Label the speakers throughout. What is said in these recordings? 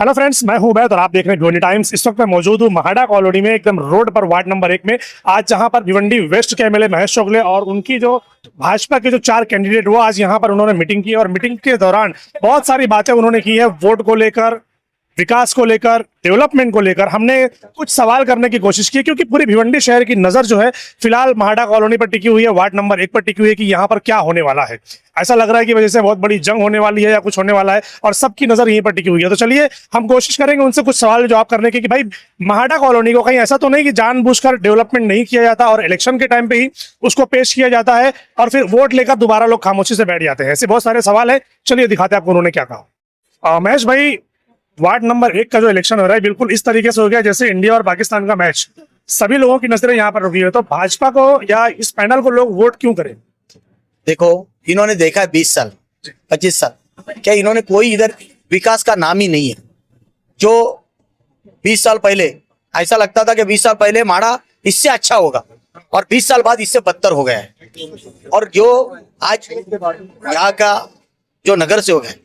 Speaker 1: Hello friends, मैं हूं उबैद और आप देख रहे हैं ध्वनि टाइम्स। इस वक्त मैं मौजूद हूं महाड़ा कॉलोनी में, एकदम रोड पर, वार्ड नंबर 1 में। आज जहां पर भिवंडी वेस्ट के एमएलए महेश चोगले और उनकी जो भाजपा के जो 4 कैंडिडेट, वो आज यहां पर उन्होंने मीटिंग की और मीटिंग के दौरान बहुत सारी बातें उन्होंने की है, वोट को लेकर, विकास को लेकर, डेवलपमेंट को लेकर। हमने कुछ सवाल करने की कोशिश की क्योंकि पूरी भिवंडी शहर की नजर जो है फिलहाल महाड़ा कॉलोनी पर टिकी हुई है, वार्ड नंबर 1 पर टिकी हुई है कि यहाँ पर क्या होने वाला है। ऐसा लग रहा है कि वजह से बहुत बड़ी जंग होने वाली है या कुछ होने वाला है और सबकी नजर यहीं पर टिकी हुई है। तो चलिए हम कोशिश करेंगे उनसे कुछ सवाल जवाब करने के कि भाई महाड़ा कॉलोनी को कहीं ऐसा तो नहीं कि जानबूझकर डेवलपमेंट नहीं किया जाता और इलेक्शन के टाइम पे ही उसको पेश किया जाता है और फिर वोट लेकर दोबारा लोग खामोशी से बैठ जाते हैं। ऐसे बहुत सारे सवाल है, चलिए दिखाते हैं आपको उन्होंने क्या कहा। महेश भाई, वार्ड नंबर 1 का जो इलेक्शन हो रहा है बिल्कुल इस तरीके से हो गया जैसे इंडिया और पाकिस्तान का मैच। सभी लोगों की नजरें यहाँ पर रुकी है, तो भाजपा को या इस पैनल को लोग वोट क्यों करें?
Speaker 2: देखो, इन्होंने देखा है 20 साल 25 साल, क्या इन्होंने कोई इधर विकास का नाम ही नहीं है। जो 20 साल पहले ऐसा लगता था कि 20 साल पहले माड़ा इससे अच्छा होगा और 20 साल बाद इससे बदतर हो गया है। और जो आज यहाँ का जो नगर सेवक है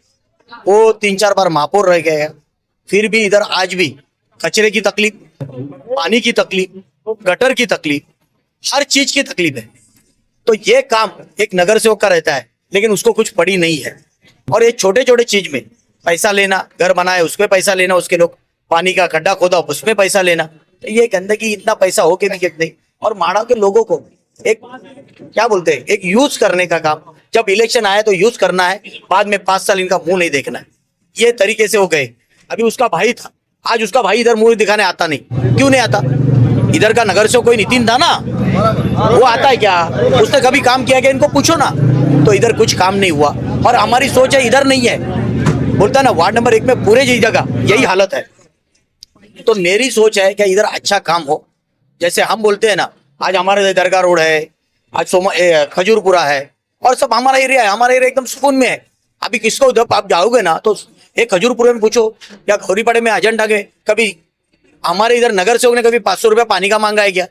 Speaker 2: वो 3-4 बार महापौर रह गए हैं, फिर भी इधर आज भी कचरे की तकलीफ, पानी की तकलीफ, गटर की तकलीफ, हर चीज की तकलीफ है। तो ये काम एक नगर सेवक का रहता है, लेकिन उसको कुछ पड़ी नहीं है। और ये छोटे छोटे चीज में पैसा लेना, घर बनाए उसमें पैसा लेना, उसके लोग पानी का खड्डा खोदा उसमें पैसा लेना, तो ये गंदगी इतना पैसा हो के भी नहीं। और माड़ा के लोगों को एक क्या बोलते हैं, एक यूज करने का काम, जब इलेक्शन आया तो यूज करना है, बाद में 5 साल इनका मुंह नहीं देखना है, ये तरीके से हो गए। अभी उसका भाई था, आज उसका भाई इधर मुंह दिखाने आता नहीं। क्यों नहीं आता? इधर का नगर से कोई नितिन था ना, वो आता है क्या? उसने कभी काम किया क्या? इनको पूछो ना। तो इधर कुछ काम नहीं हुआ और हमारी सोच है इधर नहीं है। बोलता ना वार्ड नंबर 1 में पूरे जगह यही हालत है। तो मेरी सोच है कि इधर अच्छा काम हो। जैसे हम बोलते हैं ना, आज हमारे दरगाह रोड है, आज खजूरपुरा है और सब हमारा एरिया है। हमारा एरिया एकदम सुकून में है। अभी किसको जब आप जाओगे ना तो एक खजूरपुरे में पूछो या गौरीपाड़े में एजेंट के, कभी हमारे इधर नगर सेवक ने कभी 500 रुपया पानी का मांगा है क्या?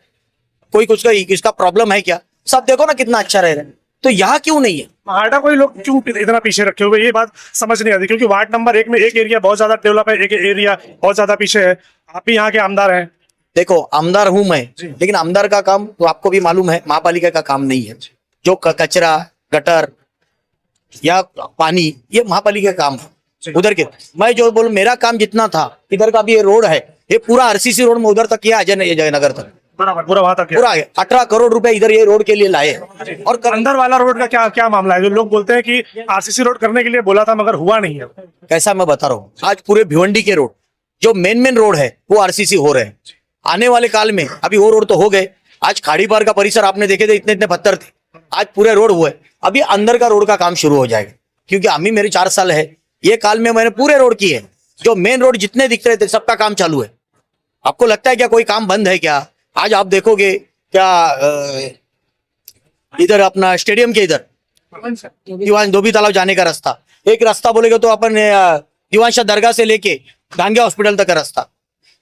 Speaker 2: कोई कुछ का किसका प्रॉब्लम है क्या? सब देखो ना कितना अच्छा रह रहा है। तो यहाँ क्यों नहीं है?
Speaker 1: महाड़ा को ही लोग क्यों इतना पीछे रखे हुए, ये बात समझ नहीं आती। क्योंकि वार्ड नंबर 1 में एक एरिया बहुत ज्यादा डेवलप है, एक एरिया बहुत ज्यादा पीछे है। आप भी यहाँ के आमदार हैं।
Speaker 2: देखो, आमदार हूं मैं, लेकिन आमदार का काम तो आपको भी मालूम है, महापालिका का काम नहीं है। जो कचरा, गटर या पानी, ये महापालिका का काम है। उधर के मैं जो बोलूं, मेरा काम जितना था, इधर का भी ये रोड है, ये पूरा आरसीसी रोड में उधर तक किया, अजय नगर तक
Speaker 1: बराबर पूरा वहां तक
Speaker 2: पूरा 18 करोड़ रुपए इधर ये रोड के लिए लाए। और
Speaker 1: अंदर वाला रोड का क्या क्या मामला है? जो लोग बोलते हैं कि आरसीसी रोड करने के लिए बोला था मगर हुआ नहीं है।
Speaker 2: कैसा मैं बता रहा हूँ, आज पूरे भिवंडी के रोड जो मेन रोड है वो आरसीसी हो रहे हैं। आने वाले काल में अभी वो रोड तो हो गए। आज खाड़ी पार का परिसर आपने देखे थे, इतने पत्थर थे, आज पूरे रोड हुए। अभी अंदर का रोड का काम शुरू हो जाएगा, क्योंकि अभी मेरे 4 साल है, ये काल में मैंने पूरे रोड किए। जो मेन रोड जितने दिख रहे थे सबका काम चालू है। आपको लगता है क्या कोई काम बंद है क्या? आज आप देखोगे क्या, इधर अपना स्टेडियम के इधर दीवान धोबी तालाब जाने का रास्ता, एक रास्ता बोलेगा तो अपन दीवान शाह दरगाह से लेके डांगिया हॉस्पिटल तक का रास्ता,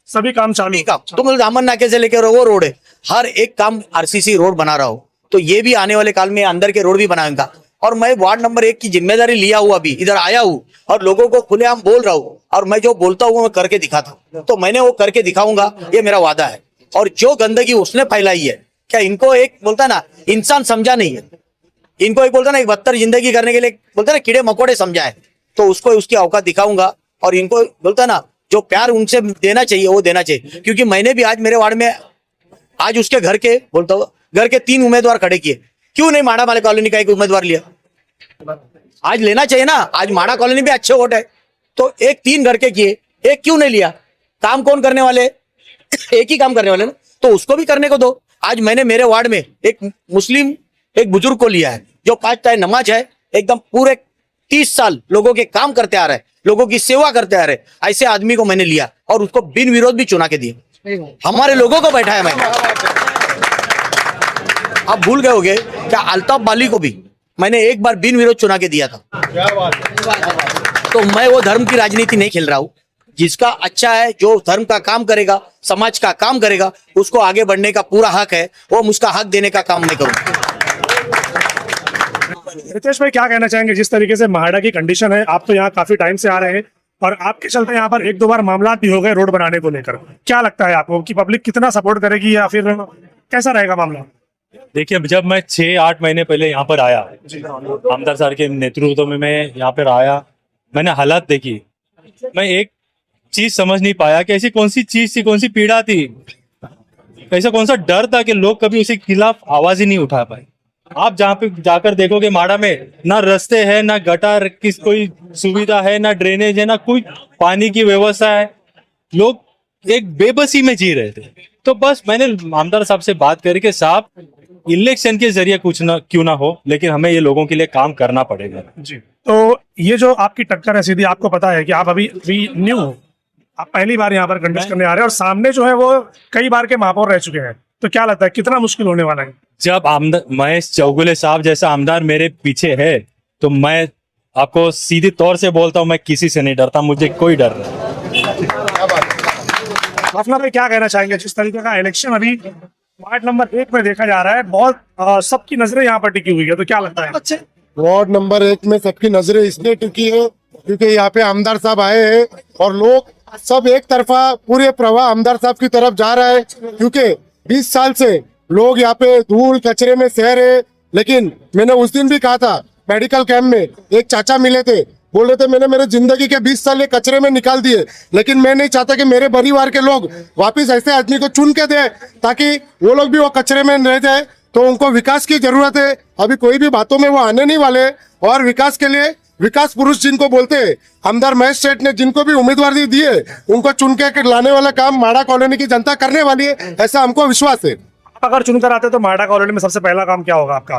Speaker 1: सभी काम चालू।
Speaker 2: तो दामन नाके से लेकर वो रोड है, हर एक काम आरसीसी रोड बना रहा हूँ। तो ये भी आने वाले काल में अंदर के रोड भी बनाऊंगा। और मैं वार्ड नंबर 1 की जिम्मेदारी लिया हुआ, अभी इधर आया हूँ और लोगों को खुलेआम बोल रहा हूँ। और मैं जो बोलता हूँ मैं करके दिखाता हूँ, तो मैंने वो करके दिखाऊंगा, ये मेरा वादा है। और जो गंदगी उसने फैलाई है, क्या इनको एक बोलता ना इंसान समझा नहीं है, इनको एक बोलता ना एक बदतर जिंदगी करने के लिए बोलता ना कीड़े मकोड़े समझा है, तो उसको उसकी औकात दिखाऊंगा। और इनको बोलता ना जो प्यार उनसे देना चाहिए वो देना चाहिए। क्योंकि मैंने भी आज मेरे वार्ड में आज उसके घर के बोलता हूँ, घर के 3 उम्मीदवार खड़े किए। क्यों नहीं माड़ा वाले कॉलोनी का एक उम्मीदवार लिया? आज लेना चाहिए ना। आज माड़ा कॉलोनी भी अच्छे वोट है, तो 3 घर के किए, एक क्यों नहीं लिया? काम कौन करने वाले? एक ही काम करने वाले ना, तो उसको भी करने को दो। आज मैंने मेरे वार्ड में एक मुस्लिम एक बुजुर्ग को लिया है, जो 5 टाइम नमाज है, एकदम पूरे 30 साल लोगों के काम करते आ रहे, लोगों की सेवा करते आ रहे, ऐसे आदमी को मैंने लिया और उसको बिन विरोध भी चुना के दिए। हमारे लोगों को बैठाया मैंने। आप भूल गए होंगे क्या, अल्ताफ बाली को भी मैंने एक बार बिन विरोध चुना के दिया था। तो मैं वो धर्म की राजनीति नहीं खेल रहा हूँ। जिसका अच्छा है, जो धर्म का काम करेगा, समाज का काम करेगा, उसको आगे बढ़ने का पूरा हक है, वो मुझका हक देने का काम मैं करूँ।
Speaker 1: रितेश भाई, क्या कहना चाहेंगे? जिस तरीके से महाड़ा की कंडीशन है, आप तो यहाँ काफी टाइम से आ रहे हैं, और आपके चलते यहाँ पर एक दो बार मामला भी हो गए रोड बनाने को लेकर। क्या लगता है आपको कि पब्लिक कितना सपोर्ट करेगी या फिर कैसा रहेगा मामला?
Speaker 3: देखिए, जब मैं 6-8 महीने पहले यहाँ पर आया, आमदार सर के नेतृत्व में मैं यहाँ पर आया, मैंने हालात देखी। मैं एक चीज समझ नहीं पाया कि ऐसी कौन सी चीज थी, कौन सी पीड़ा थी, ऐसा कौन सा डर था कि लोग कभी उसके खिलाफ आवाज ही नहीं उठा पाए। आप जहाँ पे जाकर देखोगे माड़ा में ना रास्ते है, ना गटर की कोई सुविधा है, ना ड्रेनेज है, ना कोई पानी की व्यवस्था है। लोग एक बेबसी में जी रहे थे। तो बस मैंने आमदार साहब से बात करी कि साहब, इलेक्शन के जरिए कुछ ना क्यों ना हो, लेकिन हमें ये लोगों के लिए काम करना पड़ेगा
Speaker 1: जी। तो ये जो आपकी टक्कर है सीधी, आपको पता है कि आप अभी न्यू हो, आप पहली बार यहाँ पर कंटेस्ट करने आ रहे हैं और सामने जो है वो कई बार के महापौर रह चुके हैं, तो क्या लगता है कितना मुश्किल होने वाला है?
Speaker 3: जब आमदार महेश चौगुले साहब जैसा आमदार मेरे पीछे है, तो मैं आपको सीधी तौर से बोलता हूँ, मैं किसी से नहीं डरता, मुझे कोई डर नहीं।
Speaker 1: अपना भाई क्या कहना चाहेंगे? जिस तरीके का इलेक्शन अभी वार्ड नंबर 1 में देखा जा रहा है, बहुत सबकी नजरें यहाँ पर टिकी हुई है, तो क्या लगता है?
Speaker 4: वार्ड नंबर 1 में सबकी नजरें इसलिए टिकी है क्योंकि यहाँ पे आमदार साहब आए हैं और लोग सब एक तरफा पूरे प्रवाह आमदार साहब की तरफ जा रहा है, क्योंकि 20 साल से लोग यहाँ पे धूल कचरे में सह रहे। लेकिन मैंने उस दिन भी कहा था, मेडिकल कैंप में एक चाचा मिले थे, बोल रहे थे मैंने मेरे जिंदगी के 20 साल ये कचरे में निकाल दिए, लेकिन मैं नहीं चाहता कि मेरे परिवार के लोग वापिस ऐसे आदमी को चुन के दे ताकि वो लोग भी वो कचरे में रह जाए। तो उनको विकास की जरूरत है, अभी कोई भी बातों में वो आने नहीं वाले। और विकास के लिए विकास पुरुष जिनको बोलते हैं, आमदार महेश सेठ ने जिनको भी उम्मीदवारी दी है उनको चुन के लाने वाला काम माड़ा कॉलोनी की जनता करने वाली है, ऐसा हमको विश्वास है।
Speaker 1: आप अगर चुनकर आते तो माड़ा कॉलोनी में सबसे पहला काम क्या होगा आपका?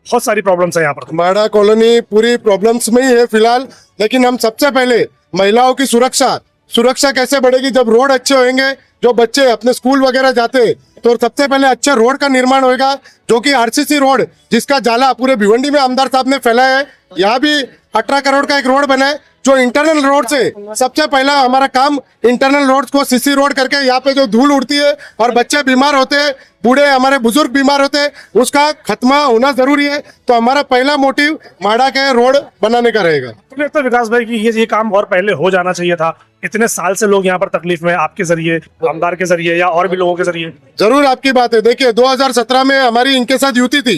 Speaker 1: बहुत सारी प्रॉब्लम्स है यहाँ पर।
Speaker 4: माड़ा कॉलोनी पूरी प्रॉब्लम्स में ही है फिलहाल, लेकिन हम सबसे पहले महिलाओं की सुरक्षा कैसे बढ़ेगी? जब रोड अच्छे होंगे, जो बच्चे अपने स्कूल वगैरह जाते तो सबसे पहले अच्छे रोड का निर्माण होगा, जो कि आरसीसी रोड जिसका जाला पूरे भिवंडी में आमदार साहब ने फैलाया है। यहाँ भी 18 करोड़ का एक रोड बना है जो इंटरनल रोड से सबसे पहला हमारा काम इंटरनल रोड को सीसी रोड करके, यहाँ पे जो धूल उड़ती है और बच्चे बीमार होते हैं, बूढ़े हमारे बुजुर्ग बीमार होते हैं, उसका खत्मा होना जरूरी है। तो हमारा पहला मोटिव माड़ा के रोड बनाने का रहेगा।
Speaker 1: तो लगता है विकास भाई कि ये काम और पहले हो जाना चाहिए था? इतने साल से लोग यहाँ पर तकलीफ में, आपके जरिए, आमदार के जरिए या और भी लोगों के जरिए।
Speaker 4: जरूर आपकी बात है। देखिए 2017 में हमारी इनके साथ युति थी,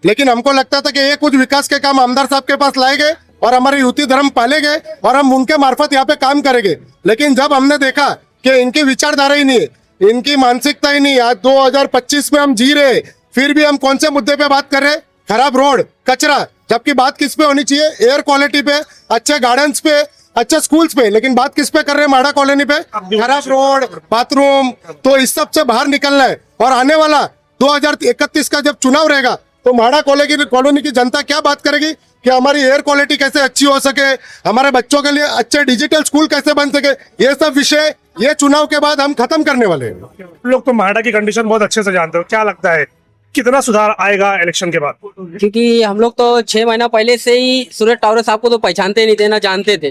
Speaker 4: लेकिन हमको लगता था कि ये कुछ विकास के काम आमदार साहब के पास लाए गए और हमारी युति धर्म पालेंगे और हम उनके मार्फत यहाँ पे काम करेंगे। लेकिन जब हमने देखा कि इनकी विचारधारा ही नहीं है, इनकी मानसिकता ही नहीं है, आज 2025 में हम जी रहे, फिर भी हम कौन से मुद्दे पे बात कर रहे हैं? खराब रोड, कचरा। जबकि बात किस पे होनी चाहिए? एयर क्वालिटी पे, अच्छे गार्डन्स पे, अच्छे स्कूल्स पे। लेकिन बात किस पे कर रहे हैं? माड़ा कॉलोनी पे खराब रोड, बाथरूम। तो इस सब से बाहर निकलना है। और आने वाला 2031 का जब चुनाव रहेगा तो माड़ा कॉलोनी की जनता क्या बात करेगी कि हमारी एयर क्वालिटी कैसे अच्छी हो सके, हमारे बच्चों के लिए अच्छे डिजिटल स्कूल कैसे बन सके, ये सब विषय ये चुनाव के बाद हम खत्म करने वाले हैं।
Speaker 1: लोग तो माड़ा की कंडीशन बहुत अच्छे से जानते हो, क्या लगता है कितना सुधार आएगा इलेक्शन के बाद?
Speaker 5: क्योंकि हम लोग तो 6 महीना पहले से ही सूरज टावरे साहब को तो पहचानते नहीं थे, ना जानते थे।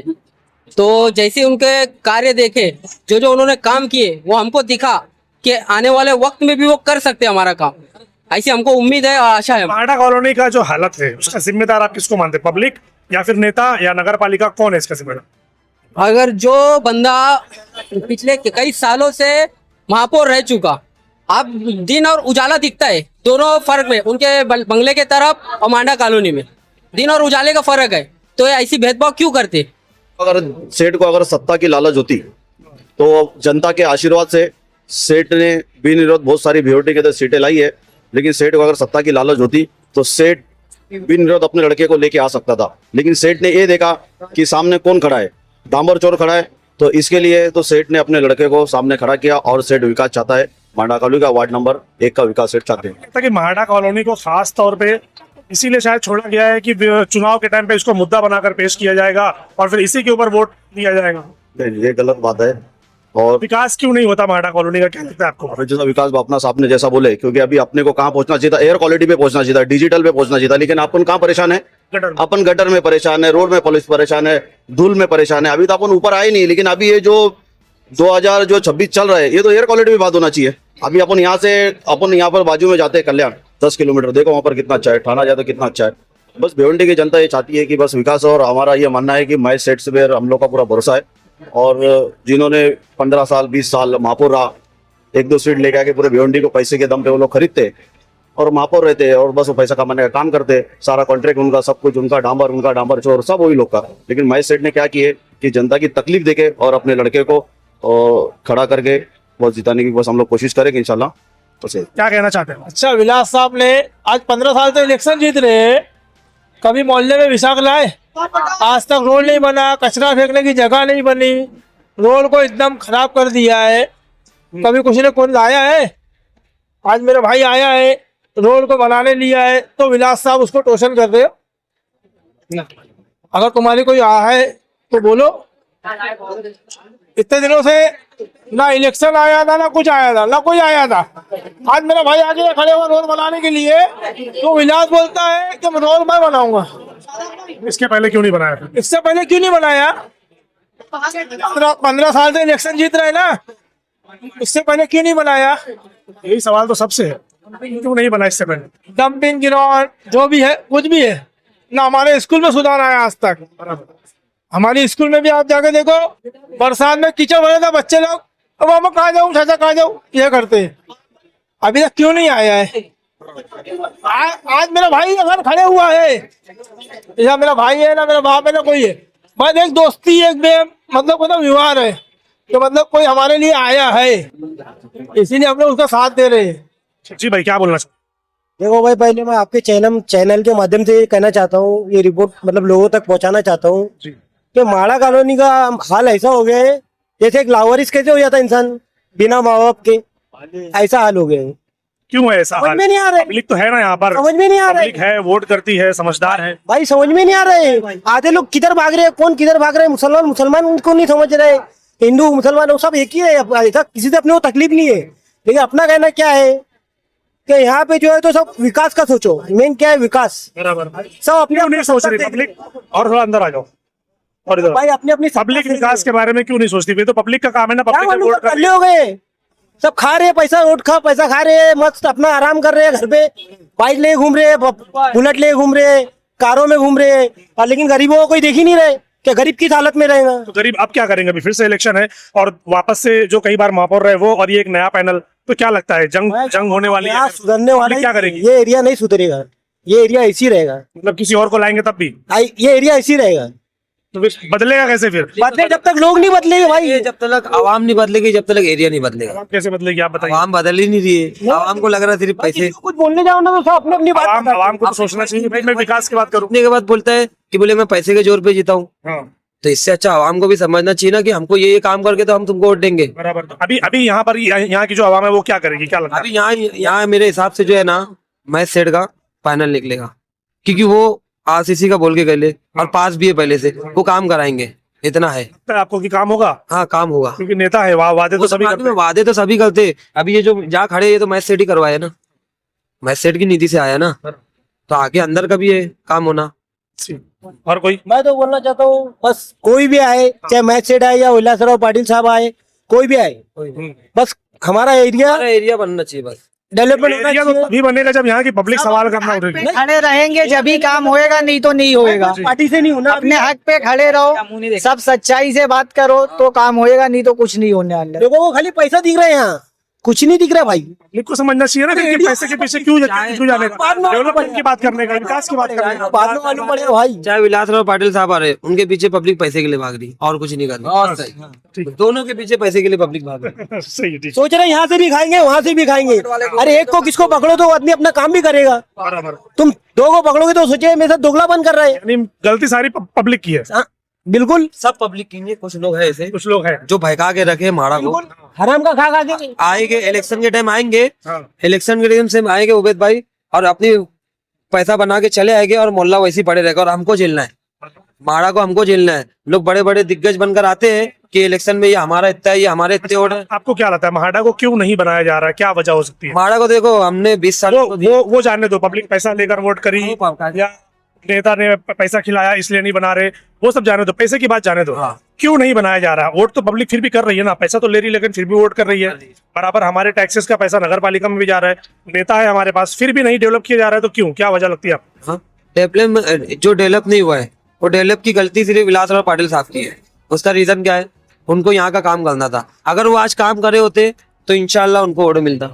Speaker 5: तो जैसे उनके कार्य देखे, जो उन्होंने काम किए, वो हमको दिखा कि आने वाले वक्त में भी वो कर सकते हैं हमारा काम। ऐसी हमको उम्मीद है, आशा है।
Speaker 1: माड़ा कॉलोनी का जो हालत है उसका जिम्मेदार आप किसको मानते हैं? पब्लिक या फिर नेता या नगर पालिका, कौन है इसका जिम्मेदार?
Speaker 5: अगर जो बंदा पिछले कई सालों से महापौर रह चुका, आप दिन और उजाला दिखता है, दोनों फर्क में, उनके बंगले के तरफ और मांडा कॉलोनी में दिन और उजाले का फर्क है। तो ऐसी भेदभाव क्यों करते?
Speaker 6: अगर सेठ को अगर सत्ता की लालच होती तो जनता के आशीर्वाद से सेठ ने बिनविरोध बहुत सारी भिवंडी के अंदर सीटें लाई है। लेकिन सेठ को अगर सत्ता की लालच होती तो सेठ बिनविरोध अपने लड़के को लेके आ सकता था। लेकिन सेठ ने ये देखा कि सामने कौन खड़ा है, डांबर चोर खड़ा है, तो इसके लिए तो सेठ ने अपने लड़के को सामने खड़ा किया और सेठ विकास चाहता है। माड़ा कॉलोनी का वार्ड नंबर 1 का विकास सेठ चाहते हैं।
Speaker 1: कि माड़ा कॉलोनी को खास तौर पे इसीलिए शायद छोड़ा गया है कि चुनाव के टाइम पे इसको मुद्दा बनाकर पेश किया जाएगा और फिर इसी के ऊपर वोट दिया जाएगा।
Speaker 6: नहीं, ये गलत बात है। और
Speaker 1: विकास क्यों नहीं होता माड़ा कॉलोनी का, क्या लगता है आपको?
Speaker 6: जैसा विकास अपना साहब ने जैसा बोले, क्योंकि अभी अपने को कहाँ पहुंचना चाहिए था? एयर क्वालिटी पे पहुंचना चाहिए था, डिजिटल पे पहुंचना चाहिए था। लेकिन अपन कहाँ परेशान है? अपन गटर में परेशान है, रोड में पुलिस परेशान है, धूल में परेशान है। अभी तो अपन ऊपर आए नहीं। लेकिन अभी ये जो 2026 चल रहा है, ये तो एयर क्वालिटी पे बात होना चाहिए। अभी अपन यहाँ पर बाजू में जाते हैं कल्याण 10 किलोमीटर, देखो वहां पर कितना अच्छा है, थाना जाए तो कितना अच्छा है। बस भिवंडी की जनता ये चाहती है कि बस विकास, और हमारा ये मानना है कि महेश सेठ से हम लोग का पूरा भरोसा है और जिन्होंने 15 साल 20 साल महापौर रहा, 1-2 सीट लेके आके पूरे भिवंडी को पैसे के दम पे वो लोग खरीदते और महापौर रहते और बस वो पैसा कमाने का काम करते, सारा कॉन्ट्रैक्ट उनका, सब कुछ उनका डांबर चोर सब वही लोग का। लेकिन महेश सेठ ने क्या किए कि जनता की तकलीफ देखे और अपने लड़के को खड़ा करके बस जिताने की बस हम लोग कोशिश करेंगे इंशाल्लाह। तो
Speaker 1: क्या कहना चाहते हैं?
Speaker 7: अच्छा, विलास साहब ने आज 15 साल से इलेक्शन जीत रहे हैं, कभी मोहल्ले में विशाख लाए? आज तक रोड नहीं बना, कचरा फेंकने की जगह नहीं बनी, रोड को एकदम खराब कर दिया है। कभी कुछ ने कौन लाया है? आज मेरा भाई आया है, रोड को बनाने लिया है, तो विलास साहब उसको टोशन कर रहे हो। अगर तुम्हारी कोई है तो बोलो। इतने दिनों से ना इलेक्शन आया था, ना कुछ आया था, ना कोई आया था। आज मेरा भाई आगे खड़े हुआ रोड बनाने के लिए, तो विलास बोलता है कि मैं रोड मैं बनाऊंगा।
Speaker 1: इसके पहले क्यों नहीं बनाया फिर?
Speaker 7: इससे पहले क्यों नहीं बनाया? 15 साल से इलेक्शन जीत रहे ना, इससे पहले क्यों नहीं बनाया?
Speaker 1: यही सवाल तो सबसे है, क्यों नहीं बना इससे पहले?
Speaker 7: डंपिंग ग्राउंड जो भी है, कुछ भी है ना, हमारे स्कूल में सुधार आया आज तक। हमारी स्कूल में भी आप जाके देखो, बरसात में कीचड़ भरा था, बच्चे लोग अब मामा कहाँ जाऊँ, चाचा कहाँ जाऊँ, ये करते हैं। अभी तक क्यों नहीं आया है? आज मेरा भाई अगर खड़े हुआ है, या मेरा भाई है ना मेरा बाप है ना कोई है, बस एक दोस्ती, एक मतलब व्यवहार है कि मतलब कोई हमारे लिए आया है, इसीलिए हम लोग उसका साथ दे रहे हैं।
Speaker 1: जी भाई, क्या बोलना चाहते
Speaker 8: देखो भाई, पहले मैं आपके चैनल के माध्यम से ये कहना चाहता हूँ, ये रिपोर्ट मतलब लोगों तक पहुंचाना चाहता हूँ कि माड़ा कॉलोनी का हाल ऐसा हो गया है जैसे एक लावारिस कैसे हो जाता है इंसान बिना माँ बाप के, ऐसा हाल हो गया है।
Speaker 1: क्यों है ऐसा?
Speaker 8: समझ में नहीं आ रहा है,
Speaker 1: पब्लिक तो है ना यहाँ पर,
Speaker 8: समझ में नहीं आ रहा
Speaker 1: पब्लिक है, वोट करती है, समझदार है।
Speaker 8: भाई, समझ में नहीं आ रहा है। आधे लोग किधर भाग रहे हैं, कौन किधर भाग रहे हैं, मुसलमान उनको नहीं समझ रहे, हिंदू मुसलमान वो सब एक ही है, ऐसा किसी से अपने को तकलीफ नहीं है। लेकिन अपना कहना क्या है कि यहाँ पे जो है तो सब विकास का सोचो, मेन क्या है विकास,
Speaker 1: बराबर।
Speaker 8: सब अपने
Speaker 1: क्यों नहीं सोच रही पब्लिक? और थोड़ा अंदर आ जाओ, और इधर
Speaker 8: भाई अपनी अपनी
Speaker 1: पब्लिक विकास के बारे में क्यों नहीं सोचती? फिर तो पब्लिक का काम है ना, पब्लिक को वोट
Speaker 8: कर हो गए, सब खा रहे हैं पैसा, पैसा खा रहे हैं, मस्त अपना आराम कर रहे हैं घर पे, बाइक ले घूम रहे हैं, बुलेट ले घूम रहे हैं, कारों में घूम रहे हैं, और लेकिन गरीबों को कोई देख ही नहीं रहे कि गरीब किस हालत में रहेगा।
Speaker 1: तो गरीब अब क्या करेंगे? अभी फिर से इलेक्शन है और वापस से जो कई बार महापौर रहे वो, और ये एक नया पैनल, तो क्या लगता है जंग होने वाली है?
Speaker 8: सुधरने वाला
Speaker 1: क्या करेंगे?
Speaker 8: ये एरिया नहीं सुधरेगा, ये एरिया ऐसी रहेगा,
Speaker 1: मतलब किसी और को लाएंगे तब भी
Speaker 8: ये एरिया ऐसी रहेगा।
Speaker 1: तो फिर बदलेगा कैसे? फिर
Speaker 8: बदले जब तक लोग नहीं बदलेंगे भाई,
Speaker 5: ये जब तक आवाम नहीं बदलेगी, जब तक एरिया नहीं बदलेगा।
Speaker 1: आवाम कैसे बदलेगी आप बताइए?
Speaker 5: आवाम बदल ही नहीं रही है, आवाम को लग रहा है सिर्फ पैसे।
Speaker 8: कुछ बोलने जाओ ना तो सब अपनी अपनी बात बताते हैं।
Speaker 1: आवाम को तो सोचना चाहिए भाई, मैं विकास की बात करूँ।
Speaker 5: के बाद बोलता है कि बोले मैं पैसे के जोर पे जीता हूँ,
Speaker 1: हाँ,
Speaker 5: तो इससे अच्छा आवाम को भी समझना चाहिए ना कि हमको ये काम करके तो हम तुमको वोट देंगे।
Speaker 1: बराबर। तो अभी यहाँ पर यहाँ की जो आवाम है वो क्या करेगी, क्या लगता है?
Speaker 5: अभी यहाँ मेरे हिसाब से जो है ना, महेश सेठ का फाइनल निकलेगा, क्योंकि वो आरसीसी का बोल के गए और पास भी है पहले से, वो काम कराएंगे, इतना है।
Speaker 1: लगता है आपको कि काम होगा?
Speaker 5: हाँ, काम होगा,
Speaker 1: क्योंकि नेता है, वादे तो सभी करते हैं।
Speaker 5: वादे तो सभी करते। अभी ये जो जहाँ खड़े ये तो महेश सेठ ही करवाए ना, महेश सेठ की नीति से आया ना, तो आगे अंदर का भी है काम होना।
Speaker 1: और कोई?
Speaker 8: मैं तो बोलना चाहता हूँ बस कोई भी आए, चाहे महेश सेठ आए या उल्लासराव पाटिल साहब आए, कोई भी आए, बस हमारा एरिया
Speaker 5: बनना चाहिए, बस
Speaker 8: डेवलपमेंट होना
Speaker 1: एरिया तो
Speaker 8: चाहिए।
Speaker 1: तभी बनेगा जब यहाँ की पब्लिक सवाल करना उठेगी।
Speaker 9: खड़े रहेंगे जब ही काम होएगा, नहीं तो नहीं होएगा।
Speaker 8: पार्टी से नहीं होना,
Speaker 9: अपने हक पे खड़े रहो, सब सच्चाई से बात करो तो काम होएगा, नहीं तो कुछ नहीं होने वाला।
Speaker 8: लोगों को खाली पैसा दिख रहा है, यहाँ कुछ नहीं दिख रहा भाई।
Speaker 1: पब्लिक को समझना चाहिए ना कि पैसे के पीछे क्यों जाने का, डेवलपमेंट की बात करने का, विकास की बात करने का।
Speaker 8: बाद में मालूम पड़ेगा भाई।
Speaker 5: चाहे विलासराव पाटिल साहब आ रहे, उनके पीछे पब्लिक पैसे के लिए भाग रही, और कुछ नहीं कर रही। दोनों के पीछे पैसे के लिए पब्लिक भाग रही।
Speaker 1: सही है, ठीक।
Speaker 8: सोच रहे हैं यहाँ से भी खाएंगे, वहाँ से भी खाएंगे। अरे एक को किसको पकड़ो तो वो आदमी अपना काम भी करेगा,
Speaker 1: बराबर।
Speaker 8: तुम दो को पकड़ोगे तो सोचे मेरे साथ दोगलापन कर रहे हैं।
Speaker 1: यानी गलती सारी पब्लिक की है।
Speaker 8: हाँ, बिल्कुल
Speaker 5: सब पब्लिक की नहीं, कुछ लोग है ऐसे
Speaker 1: कुछ लोग हैं
Speaker 5: जो भड़का के रखे माड़ा को।
Speaker 8: हराम का खा के
Speaker 5: आएंगे इलेक्शन के टाइम, आएंगे
Speaker 1: हाँ।
Speaker 5: इलेक्शन के टाइम से आएंगे उबैद भाई, और अपनी पैसा बना के चले आएंगे, और मोहल्ला वैसे ही पड़े रहेगा, और हमको झेलना है, माड़ा को हमको झेलना है। लोग बड़े बड़े दिग्गज बनकर आते हैं कि इलेक्शन में ये हमारा इतना है, ये हमारे इतने वोट है।
Speaker 1: आपको क्या लगता है महाड़ा को क्यों नहीं बनाया जा रहा है? क्या वजह हो सकती है?
Speaker 5: माड़ा को देखो, हमने 20 साल
Speaker 1: वो जानने दो, पब्लिक पैसा लेकर वोट करी या नेता ने पैसा खिलाया इसलिए नहीं बना रहे, वो सब जाने दो, पैसे की बात जाने दो।
Speaker 5: हाँ।
Speaker 1: क्यों नहीं बनाया जा रहा? वोट तो पब्लिक फिर भी कर रही है ना, पैसा तो ले रही है लेकिन फिर भी वोट कर रही है बराबर। हमारे टैक्सेस का पैसा नगर पालिका में भी जा रहा है, नेता है हमारे पास, फिर भी नहीं डेवलप किया जा रहा है, तो क्यों, क्या वजह लगती है आपको?
Speaker 5: हाँ, डेवलप जो डेवलप नहीं हुआ है, वो डेवलप की गलती सिर्फ विलासराव पाटिल साहब की है। उसका रीजन क्या है?
Speaker 10: उनको यहाँ का काम करना था। अगर वो आज काम करे होते तो इंशाल्लाह उनको वोट मिलता।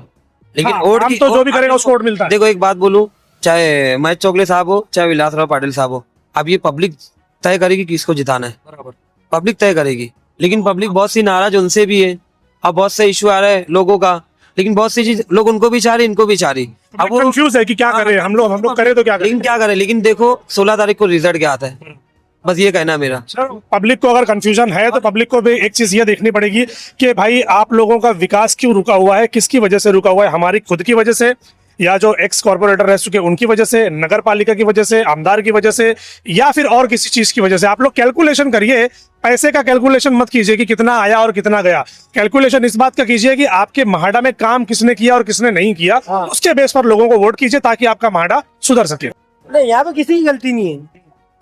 Speaker 10: लेकिन
Speaker 1: हाँ,
Speaker 10: वोट
Speaker 1: काम
Speaker 10: की
Speaker 1: तो जो भी करेगा उसको वोट मिलता है।
Speaker 10: देखो एक बात बोलूं, चाहे महेश चोगले साहब हो चाहे विलासराव पाटिल साहब हो, अब ये पब्लिक तय करेगी किसको जिताना है, पब्लिक तय करेगी। लेकिन पब्लिक बहुत सी नाराज उनसे भी है, अब बहुत से इशू आ रहा है लोगों का, लेकिन बहुत सी चीज लोग उनको भी चाह रही इनको भी चाह रही। अब वो
Speaker 1: कंफ्यूज है कि क्या करें हम लोग करें तो क्या करें।
Speaker 10: लेकिन क्या करें, लेकिन देखो 16 तारीख को रिजल्ट क्या आता है, बस ये कहना है मेरा।
Speaker 1: पब्लिक को अगर कंफ्यूजन है तो पब्लिक को भी एक चीज ये देखनी पड़ेगी कि भाई आप लोगों का विकास क्यों रुका हुआ है, किसकी वजह से रुका हुआ है, हमारी खुद की वजह से, या जो एक्स कॉर्पोरेटर रह चुके उनकी वजह से, नगर पालिका की वजह से, आमदार की वजह से, या फिर और किसी चीज की वजह से। आप लोग कैलकुलेशन करिए, पैसे का कैलकुलेशन मत कीजिए कि कितना आया और कितना गया। कैलकुलेशन इस बात का कीजिए कि आपके महाड़ा में काम किसने किया और किसने नहीं किया, उसके बेस पर लोगों को वोट कीजिए ताकि आपका महाड़ा सुधर सके।
Speaker 8: नहीं, यहाँ पे किसी की गलती नहीं है,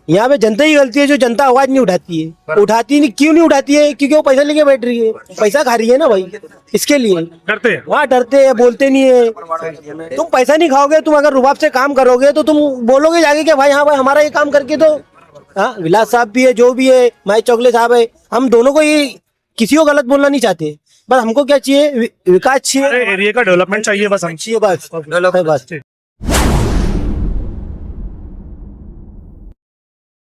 Speaker 8: यहाँ पे जनता की गलती है जो जनता आवाज नहीं उठाती है। उठाती नहीं, क्यों नहीं उठाती है? क्योंकि वो पैसा लेके बैठ रही है, पैसा खा रही है ना भाई, इसके लिए
Speaker 1: डरते हैं।
Speaker 8: वहाँ डरते हैं, बोलते नहीं है। तुम पैसा नहीं खाओगे, तुम अगर रुबाब से काम करोगे तो तुम बोलोगे जाके कि भाई हाँ भाई हमारा ये काम करके तो। हाँ, विलास साहब भी है, जो भी है, महेश चोगले साहब है, हम दोनों को ये किसी को गलत बोलना नहीं चाहते। बस हमको क्या चाहिए, विकास चाहिए,
Speaker 1: एरिया का डेवलपमेंट चाहिए, बस हम
Speaker 8: चाहिए बस।